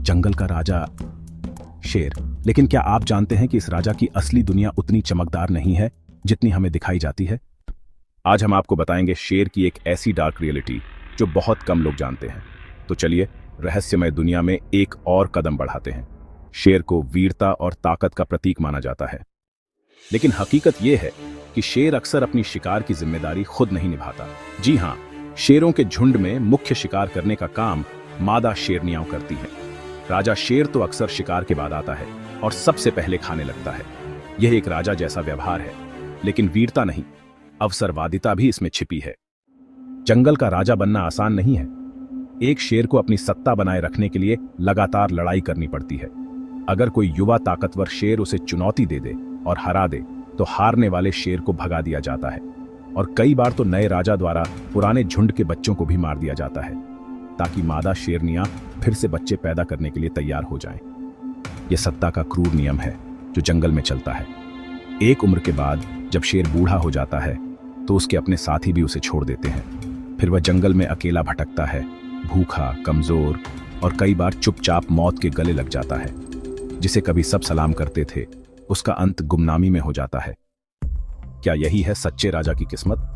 जंगल का राजा शेर। लेकिन क्या आप जानते हैं कि इस राजा की असली दुनिया उतनी चमकदार नहीं है जितनी हमें दिखाई जाती है? आज हम आपको बताएंगे शेर की एक ऐसी डार्क रियलिटी जो बहुत कम लोग जानते हैं। तो चलिए रहस्यमय दुनिया में एक और कदम बढ़ाते हैं। शेर को वीरता और ताकत का प्रतीक माना जाता है, लेकिन हकीकत यह है कि शेर अक्सर अपनी शिकार की जिम्मेदारी खुद नहीं निभाता। जी हाँ, शेरों के झुंड में मुख्य शिकार करने का काम मादा शेरनियां करती हैं। राजा शेर तो अक्सर शिकार के बाद आता है और सबसे पहले खाने लगता है। यह एक राजा जैसा व्यवहार है, लेकिन वीरता नहीं, अवसरवादिता भी इसमें छिपी है। जंगल का राजा बनना आसान नहीं है। एक शेर को अपनी सत्ता बनाए रखने के लिए लगातार लड़ाई करनी पड़ती है। अगर कोई युवा ताकतवर शेर उसे चुनौती दे दे और हरा दे तो हारने वाले शेर को भगा दिया जाता है, और कई बार तो नए राजा द्वारा पुराने झुंड के बच्चों को भी मार दिया जाता है ताकि मादा शेरनियां फिर से बच्चे पैदा करने के लिए तैयार हो जाएं। यह सत्ता का क्रूर नियम है जो जंगल में चलता है। एक उम्र के बाद जब शेर बूढ़ा हो जाता है तो उसके अपने साथी भी उसे छोड़ देते हैं। फिर वह जंगल में अकेला भटकता है, भूखा, कमजोर और कई बार चुपचाप मौत के गले लग जाता है। जिसे कभी सब सलाम करते थे, उसका अंत गुमनामी में हो जाता है। क्या यही है सच्चे राजा की किस्मत?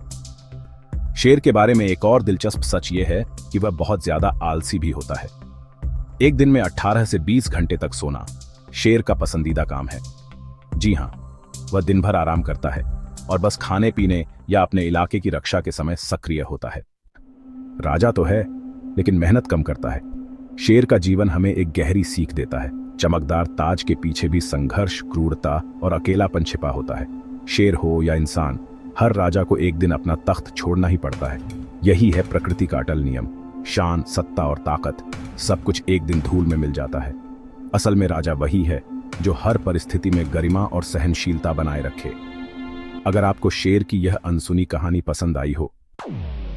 शेर के बारे में एक और दिलचस्प सच यह है कि वह बहुत ज्यादा आलसी भी होता है। एक दिन में 18 से 20 घंटे तक सोना शेर का पसंदीदा काम है। जी हां, वह दिन भर आराम करता है और बस खाने पीने या अपने इलाके की रक्षा के समय सक्रिय होता है। राजा तो है, लेकिन मेहनत कम करता है। शेर का जीवन हमें एक गहरी सीख देता है। चमकदार ताज के पीछे भी संघर्ष, क्रूरता और अकेलापन छिपा होता है। शेर हो या इंसान, हर राजा को एक दिन अपना तख्त छोड़ना ही पड़ता है। यही है प्रकृति का अटल नियम। शान, सत्ता और ताकत सब कुछ एक दिन धूल में मिल जाता है। असल में राजा वही है जो हर परिस्थिति में गरिमा और सहनशीलता बनाए रखे। अगर आपको शेर की यह अनसुनी कहानी पसंद आई हो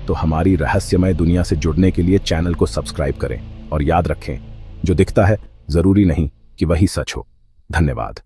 तो हमारी रहस्यमय दुनिया से जुड़ने के लिए चैनल को सब्सक्राइब करें और याद रखें, जो दिखता है जरूरी नहीं कि वही सच हो। धन्यवाद।